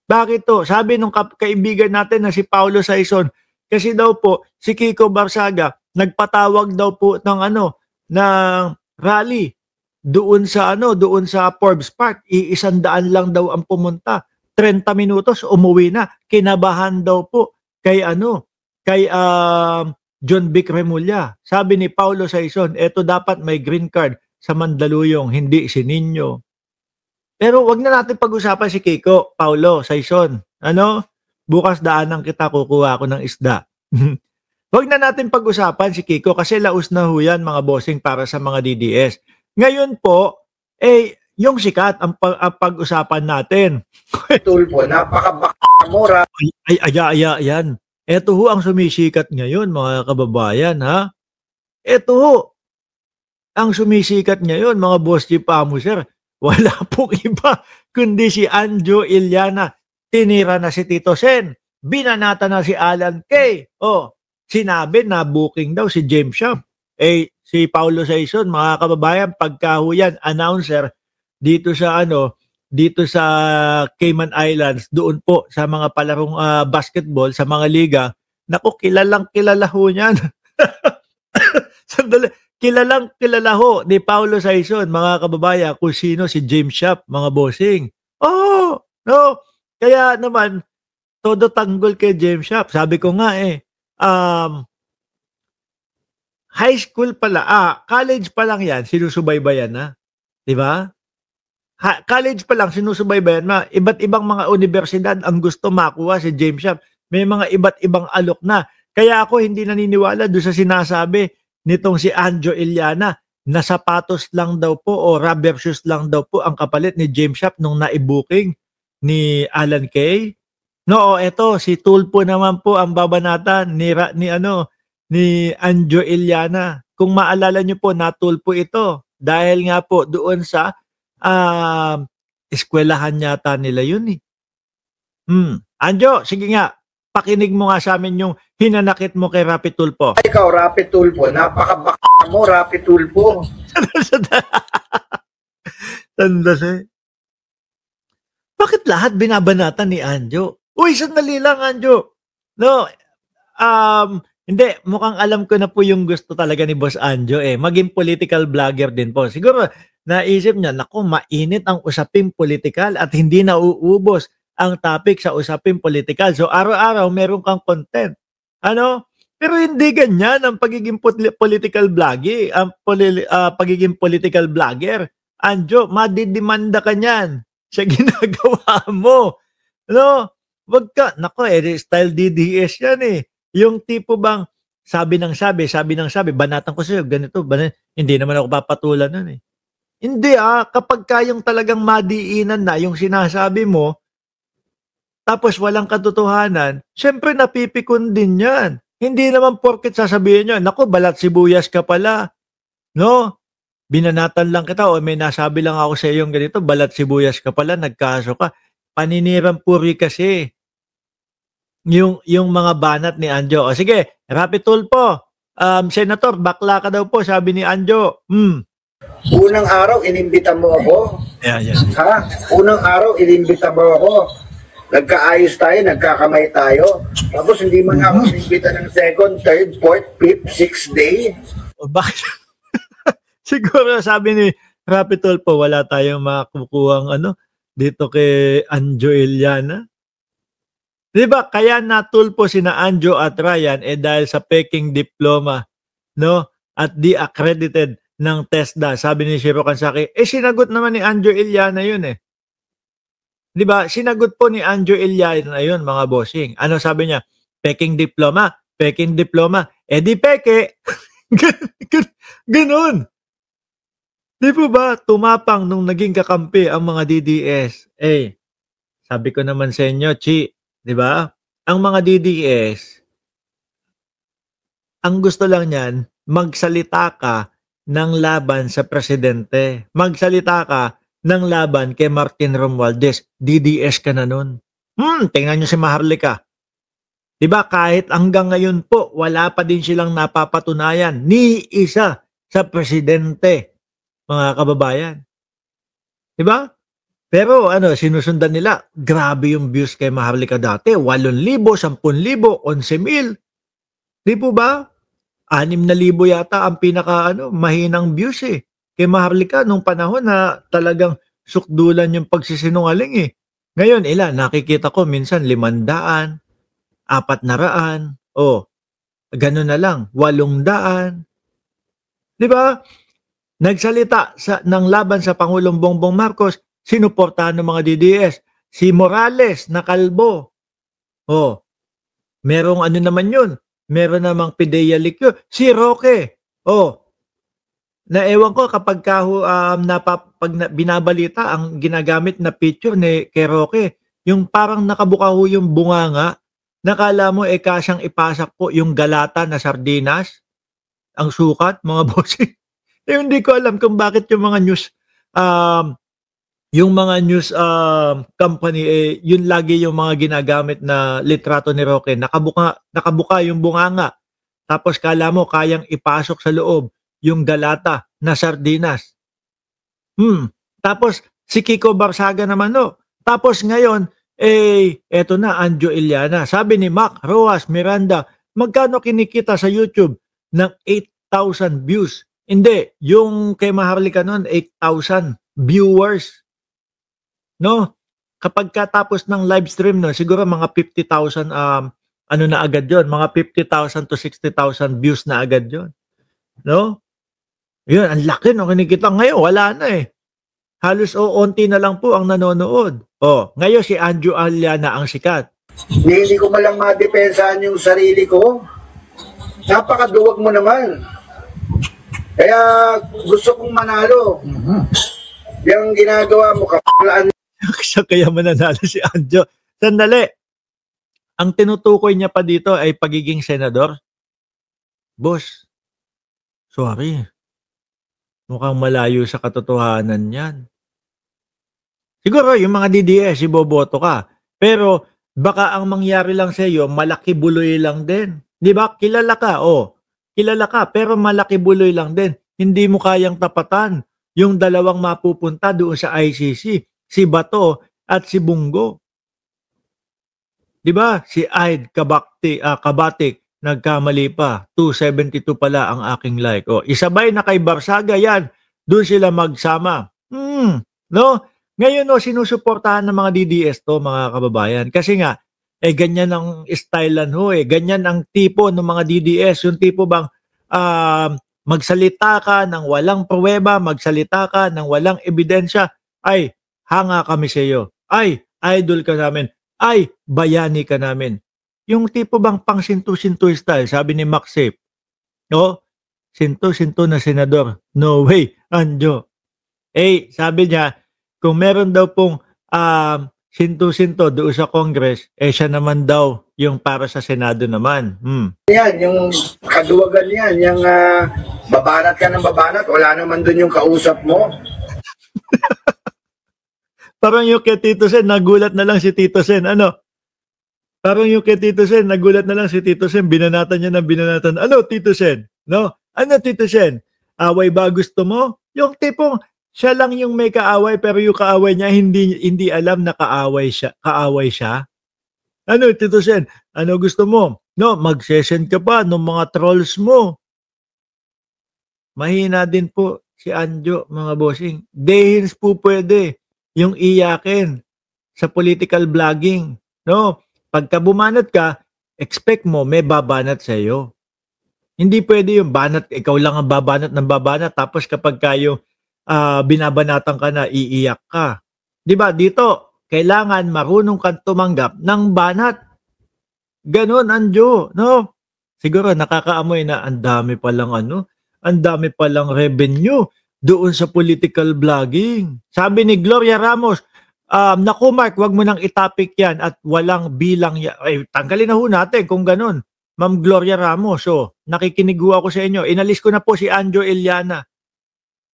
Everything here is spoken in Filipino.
Bakit to? Sabi nung kaibigan natin na si Paulo Saison, kasi daw po si Kiko Barsaga nagpatawag daw po ng ng rally doon sa Forbes Park. 100 lang daw ang pumunta. 30 minutos umuwi na. Kinabahan daw po kay kay John Vic Remulla. Sabi ni Paulo Saison, eto dapat may green card sa Mandaluyong, hindi si Nino. Pero wag na natin pag-usapan si Kiko, Paulo Saison. Bukas daanan kita, kukuha ako ng isda. Wag na natin pag-usapan si Kiko kasi laos na ho yan, mga bossing, para sa mga DDS. Ngayon po, yung sikat ang pag-usapan natin. Tulpo, napaka-bakamura. Yan. Ito ho ang sumisikat ngayon, mga kababayan, ha? Ito ho ang sumisikat ngayon, mga boss G. Pamuser. Wala pong iba kundi si Anjo Iliana. Tinira na si Tito Sen. Binanata na si Alan Kay. Sinabi na booking daw si James Shop. Si Paulo Saison, mga kababayan, pagkahuyan, announcer dito sa dito sa Cayman Islands, doon po sa mga palarong basketball, sa mga liga, naku, kilalang kilala ho niyan. Sandali, kilala ho ni Paulo Saison, mga kababayan, kung sino si James Shop, mga bossing. No, kaya naman, todo tanggol kay James Shop. Sabi ko nga high school pala, college pa lang yan, sinusubaybayan na. Diba? College pa lang, sinusubaybayan na. Iba't ibang mga universidad ang gusto makuha si James Shop. May mga iba't ibang alok na. Kaya ako hindi naniniwala doon sa sinasabi nitong si Anjo Iliana na sapatos lang daw po o rubber shoes lang daw po ang kapalit ni James Shop nung naibuking ni Alan Kay. No, eto si Tulpo naman po ang babanatan ni Anjo Iliana. Kung maalala niyo po, natulpo ito dahil nga po doon sa eskwelahan yata nila yun eh. Anjo, sige nga, pakinig mo nga sa amin yung hinanakit mo kay Rapi Tulpo. Ikaw, Rapi Tulpo, napaka-baka mo, Rapi Tulpo. Tandas eh. Bakit lahat binabanatan ni Anjo? Uy, sandali lang, Anjo. No, hindi, mukhang alam ko na po yung gusto talaga ni Boss Anjo maging political vlogger din po. Siguro, naisip niya, naku, mainit ang usaping politikal at hindi nauubos ang topic sa usaping politikal. So, araw-araw meron kang content. Pero hindi ganyan ang pagiging political vlogger, pagiging political vlogger. Anjo, madidemanda ka niyan sa ginagawa mo. Wag ka, naku, style DDS yan Yung tipo bang, sabi ng sabi, banatan ko sa'yo, ganito, hindi naman ako papatulan nun Hindi kapag kayong talagang madiinan na yung sinasabi mo, tapos walang katotohanan, syempre napipikon din yan. Hindi naman porket sasabihin nyo, naku, balat sibuyas ka pala. No? Binanatan lang kita o may nasabi lang ako sa iyo ganito, balat sibuyas ka pala, nagkaso ka. Paninirang puri kasi. Yung mga banat ni Anjo. O sige, Rapi Tulpo, Senator, bakla ka daw po, sabi ni Anjo. Unang araw, inimbita mo ako. Yeah. Ha? Unang araw, inimbita mo ako. Nagkaayos tayo, nagkakamay tayo. Tapos hindi man ako inimbita ng second, third, fourth, fifth, sixth day. O bakit? Siguro sabi ni Rapi Tulpo, wala tayong makukuhang dito kay Anjo Iliana. Diba? Kaya natulpo sina Anjo at Ryan dahil sa peking diploma, no? At di accredited ng TESDA. Sabi ni Shiro Kansaki, sinagot naman ni Anjo Iliana yun Diba? Sinagot po ni Anjo Iliana yun, mga bossing. Ano sabi niya? Peking diploma. Di peke. Ganun. Di po ba tumapang nung naging kakampi ang mga DDS? Sabi ko naman sa inyo, Chi, di ba? Ang mga DDS, ang gusto lang niyan, magsalita ka ng laban sa presidente. Magsalita ka ng laban kay Martin Romualdez. DDS ka na nun. Tingnan nyo si Maharlika. Diba, kahit hanggang ngayon po, wala pa din silang napapatunayan ni isa sa presidente, mga kababayan. Diba? Pero ano, sinusundan nila, grabe yung views kay Maharlika dati, 8,000, 10,000, 11,000. Di po ba? 6,000 yata ang pinaka ano, mahinang views eh. Kay Maharlika nung panahon na talagang sukdulan yung pagsisinungaling eh. Ngayon, ilan? Nakikita ko minsan 500, 400, oh, ganun na lang, 800. Di ba? Nagsalita ng laban sa Pangulong Bongbong Marcos, sinuportahan ng mga DDS. Si Morales na kalbo. Oh, merong ano naman yun. Meron namang Pidea Liceo. Si Roque. Oh, ewan ko kapag pag binabalita ang ginagamit na picture ni kay Roque, yung parang nakabuka ho yung bunganga, nakala mo kasyang ipasak po yung galata na sardinas, ang sukat, mga bossing. Hindi ko alam kung bakit yung mga news company yun lagi yung mga ginagamit na litrato ni Roque. Nakabuka yung bunganga. Tapos kala mo kayang ipasok sa loob yung galata na sardinas. Tapos si Kiko Barsaga naman no. Tapos ngayon eto na Anjo Iliana. Sabi ni Mac Roas Miranda, magkano kinikita sa YouTube ng 8,000 views? Hindi, yung kay Maharlika noon 8,000 viewers. No? Kapag katapos ng live stream no, siguro mga 50,000 ano na agad 'yon, mga 50,000 to 60,000 views na agad 'yon. No? 'Yun, ang laki no kinikita. Ngayon wala na eh. Halos onti na lang po ang nanonood. Ngayon si Anjo Iliana ang sikat. Hindi ko malang madepensahan yung sarili ko. Napakaduwag mo naman. Kaya gusto kong manalo. Yung ginagawa mo, kapalaan. Kaya mananalo si Anjo. Sandali. Ang tinutukoy niya pa dito ay pagiging senador. Boss, sorry. Mukhang malayo sa katotohanan yan. Siguro yung mga DDS, iboboto ka. Pero baka ang mangyari lang sa iyo, malaki buloy lang din. Di ba? Kilala ka, kilala ka, pero malaki buloy lang din. Hindi mo kayang tapatan yung dalawang mapupunta doon sa ICC, si Bato at si Bungo. Di ba? Si Aid Kabatik, nagkamali pa. 272 pala ang aking like. Isabay na kay Barsaga yan. Doon sila magsama. No? Ngayon sinusuportahan ng mga DDS to, mga kababayan. Kasi nga, ganyan ang stylean ganyan ang tipo ng mga DDS. Yung tipo bang magsalita ka ng walang pruweba, magsalita ka ng walang ebidensya, ay, hanga kami sa iyo. Ay, idol ka namin. Ay, bayani ka namin. Yung tipo bang pang sintu-sintu style, sabi ni Maxip, sintu-sintu na senador. No way, Anjo. Sabi niya, kung meron daw pong sintu-sinto doon sa Congress, siya naman daw yung para sa Senado naman. Yan, yung kaduwagan yan, yung babanat ka ng babanat, wala naman doon yung kausap mo. Parang yung kay Tito Sen, nagulat na lang si Tito Sen. Parang yung kay Tito Sen, nagulat na lang si Tito Sen, binanatan niya ng binanatan. Ano, Tito Sen? No? Ano, Tito Sen? Away ba gusto mo? Yung tipong, siya lang yung may kaaway, pero yung kaaway niya, hindi alam na kaaway siya. Ano, Tito Sen? Ano gusto mo? No, mag-session ka pa ng mga trolls mo. Mahina din po si Anjo, mga bossing. Dehins po pwede yung iyakin sa political vlogging. No? Pagka bumanat ka, expect mo may babanat sa iyo. Hindi pwede yung banat, ikaw lang ang babanat ng babanat, tapos kapag kayo binabanatan ka na, iiyak ka. Diba? Dito, kailangan marunong kang tumanggap ng banat. Ganon, Anjo. No? Siguro nakakaamoy na ang dami palang revenue doon sa political vlogging. Sabi ni Gloria Ramos, naku Mark, wag mo nang itapik yan at walang bilang yan. Tanggalin na ho natin kung ganun. Ma'am Gloria Ramos, nakikinig ako sa inyo. Inalis ko na po si Anjo Iliana.